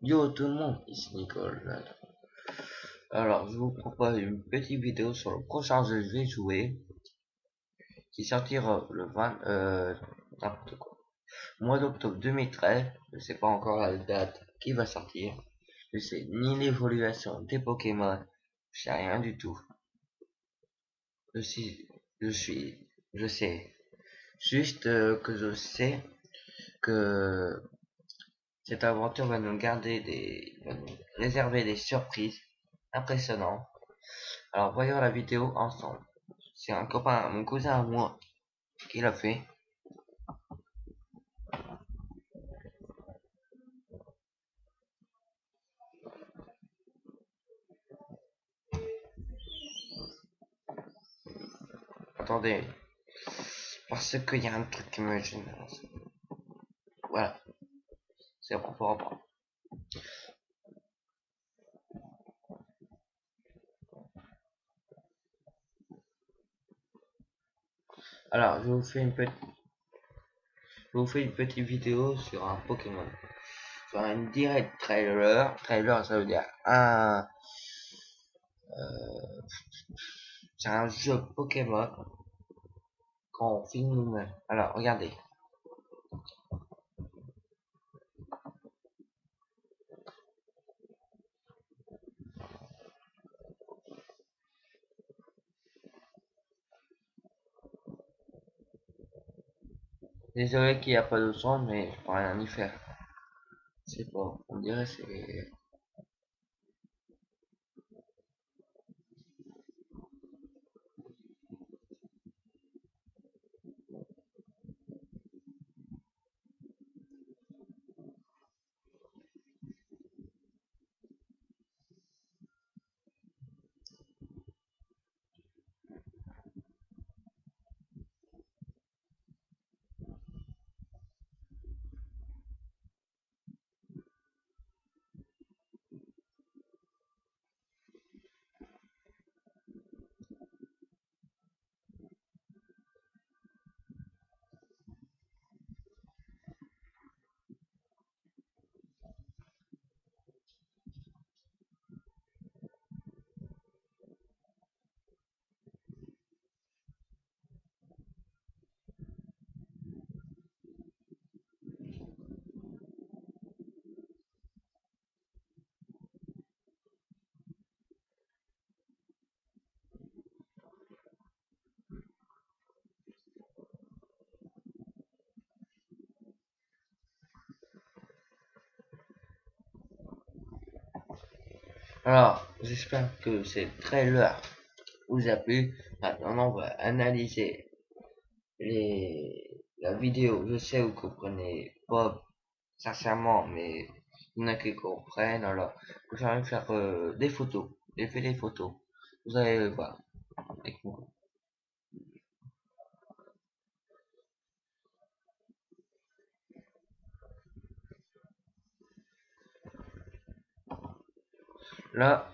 Yo tout le monde, ici Nicole. Alors je vous propose une petite vidéo sur le prochain jeu que je vais jouer, qui sortira le 20, n'importe quoi, mois d'octobre 2013. Je sais pas encore la date qui va sortir. Je sais ni l'évolution des Pokémon, je sais rien du tout. Je suis, je sais juste que je sais que cette aventure va nous va nous réserver des surprises impressionnantes. Alors voyons la vidéo ensemble. C'est un copain, mon cousin à moi, qui l'a fait. Attendez, parce qu'il y a un truc qui me gêne. Voilà, c'est bon, faut reprendre. Alors, je vous fais une petite vidéo sur un Pokémon. Sur un direct trailer. Trailer, ça veut dire c'est un jeu Pokémon qu'on filme nous-mêmes. Alors, regardez. Désolé qu'il n'y a pas de son, mais je peux rien y faire. C'est bon, on dirait c'est... Alors, j'espère que ce trailer vous a plu. Maintenant, on va analyser la vidéo. Je sais que vous comprenez pas sincèrement, mais il y en a qui comprennent. Alors, je vais faire des photos. J'ai fait des photos. Vous allez voir avec moi. Là,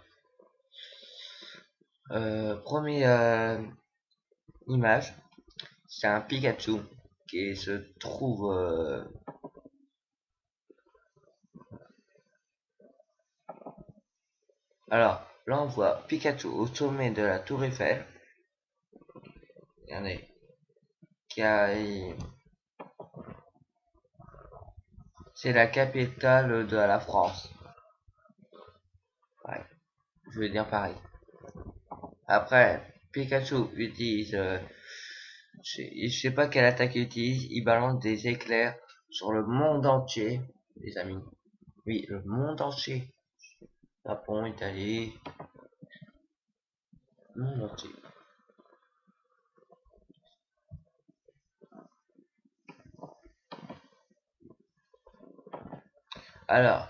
première image, c'est un Pikachu qui se trouve... Alors, là, on voit Pikachu au sommet de la Tour Eiffel. Regardez. Qui a... C'est la capitale de la France. Ouais, je veux dire pareil. Après, Pikachu utilise... je sais pas quelle attaque il utilise. Il balance des éclairs sur le monde entier, les amis. Oui, le monde entier. Japon, Italie, le monde entier. Alors,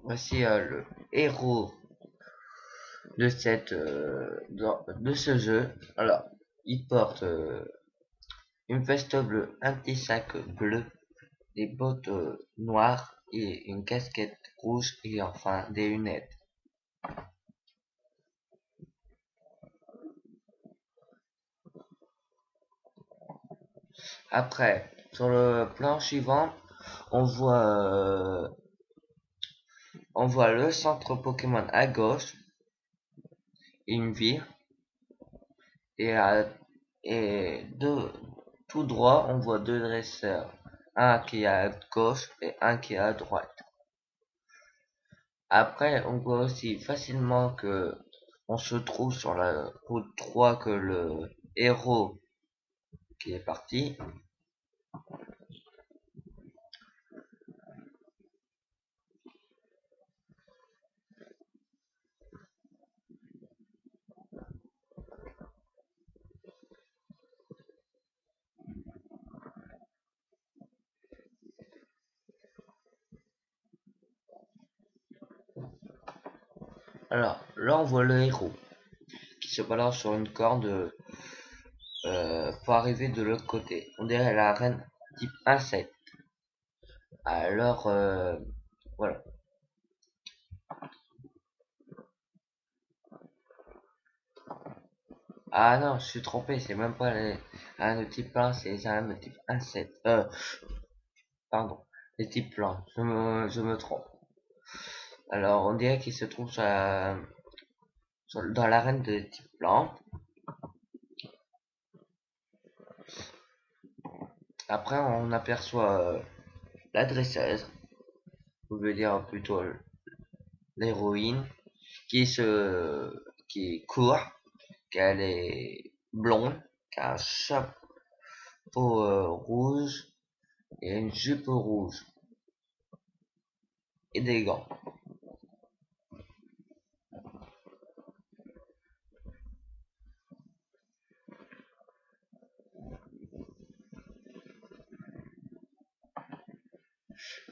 voici le héros de de ce jeu. Alors, il porte une veste bleue, un petit sac bleu, des bottes noires et une casquette rouge et enfin des lunettes. Après, sur le plan suivant, on voit le centre Pokémon à gauche, une ville, et, tout droit, on voit deux dresseurs, un qui est à gauche et un qui est à droite. Après, on voit aussi facilement que on se trouve sur la route 3 que le héros qui est parti. Alors, là on voit le héros qui se balance sur une corde pour arriver de l'autre côté. On dirait la reine type insecte. Alors, voilà. Ah non, je suis trompé, c'est même pas les araignées de type plein, c'est les araignées de type insecte. Pardon, les types plans, je me trompe. Alors, on dirait qu'il se trouve dans l'arène de type plante. Après, on aperçoit la dresseuse, ou veut dire plutôt l'héroïne, qui court, qu'elle est blonde, qui a un chapeau rouge et une jupe rouge et des gants.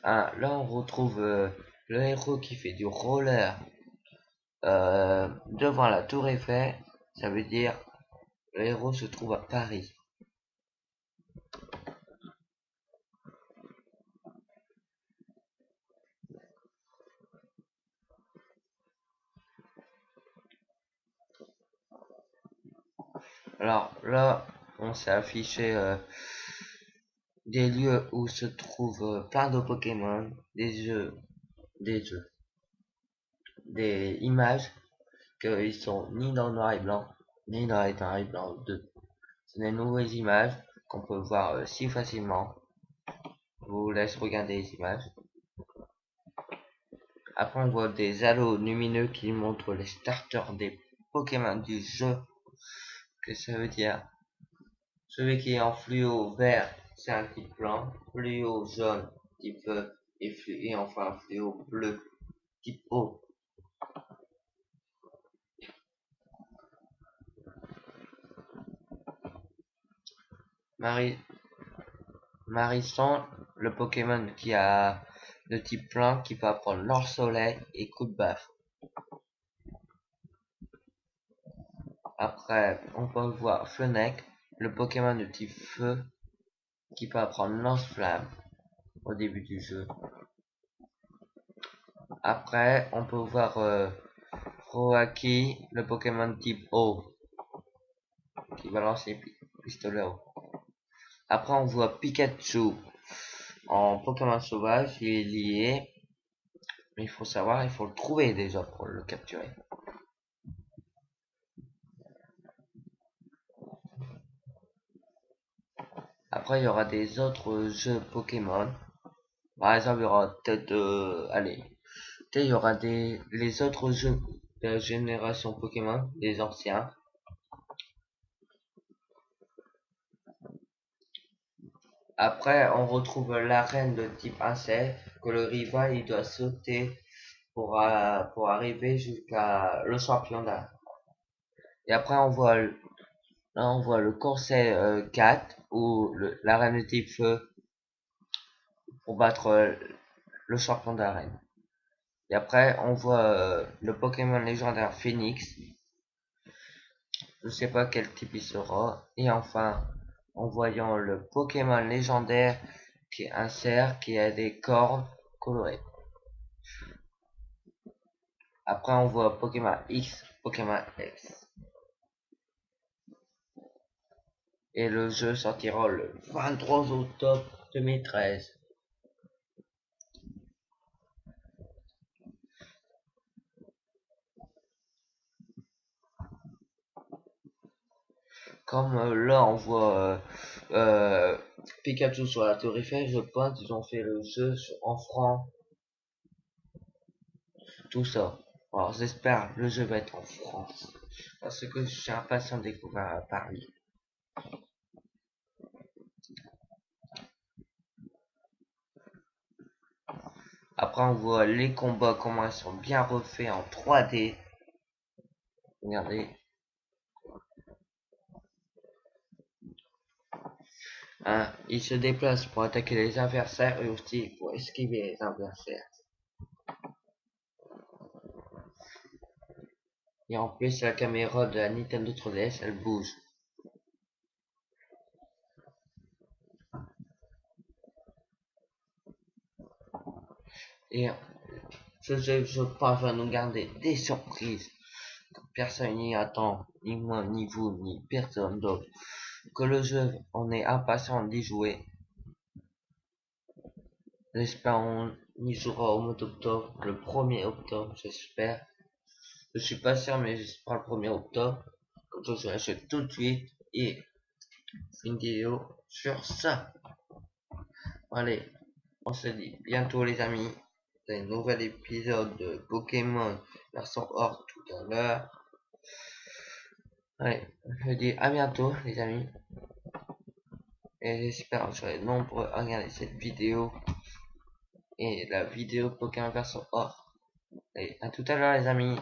Ah, là, on retrouve le héros qui fait du roller devant la tour Eiffel. Ça veut dire le héros se trouve à Paris. Alors là, on s'est affiché des lieux où se trouvent plein de Pokémon, des jeux, des images qu'ils sont ni dans le noir et blanc, ni dans les noirs et blanc 2. Ce sont des nouvelles images qu'on peut voir si facilement. Je vous laisse regarder les images. Après, on voit des halos lumineux qui montrent les starters des Pokémon du jeu. Que ça veut dire? Celui qui est en fluo vert, c'est un type blanc. Fluo jaune, type feu. Et enfin fluo bleu, type eau. Marie, Marisson, le Pokémon qui a le type plein, qui peut apprendre Lance Soleil et Coup de baffe. Après, on peut voir Fennec, le Pokémon de type feu, qui peut apprendre Lance-Flamme au début du jeu. Après, on peut voir Roaki, le Pokémon type eau, qui balance les pistolets haut. Après, on voit Pikachu en Pokémon sauvage, il est lié, mais il faut savoir, il faut le trouver déjà pour le capturer. Après, il y aura des autres jeux Pokémon. Par exemple, il y aura peut-être, il y aura les autres jeux de la génération Pokémon, les anciens. Après, on retrouve l'arène de type insecte, que le rival, il doit sauter pour arriver jusqu'à le champion d'art. Et après, on voit le conseil 4, ou l'arène de type feu, pour battre le champion d'arène. Et après, on voit le Pokémon légendaire Phoenix. Je sais pas quel type il sera. Et enfin, en voyant le Pokémon légendaire qui est un cerf qui a des cornes colorées. Après, on voit Pokémon X, Pokémon X. Et le jeu sortira le 23 octobre 2013. Comme là on voit Pikachu sur la tour Eiffel, je pense qu'ils ont fait le jeu en franc, tout ça. Alors j'espère le jeu va être en France, parce que je suis impatient de découvrir à Paris. Après on voit les combats, comment ils sont bien refaits en 3D. Regardez. Hein, il se déplace pour attaquer les adversaires et aussi pour esquiver les adversaires. Et en plus, la caméra de la Nintendo 3DS, elle bouge. Et je pense va nous garder des surprises. Personne n'y attend, ni moi, ni vous, ni personne d'autre. Que le jeu, on est impatient d'y jouer. J'espère on y jouera au mois d'octobre, le 1er octobre, j'espère. Je suis pas sûr, mais j'espère le 1er octobre. Comme ça, je l'achète tout de suite et une vidéo sur ça. Allez, on se dit bientôt les amis. C'est un nouvel épisode de Pokémon version Or tout à l'heure. Allez, je dis à bientôt les amis. Et j'espère que vous serez nombreux à regarder cette vidéo. Et la vidéo Pokémon version Or. Et à tout à l'heure les amis.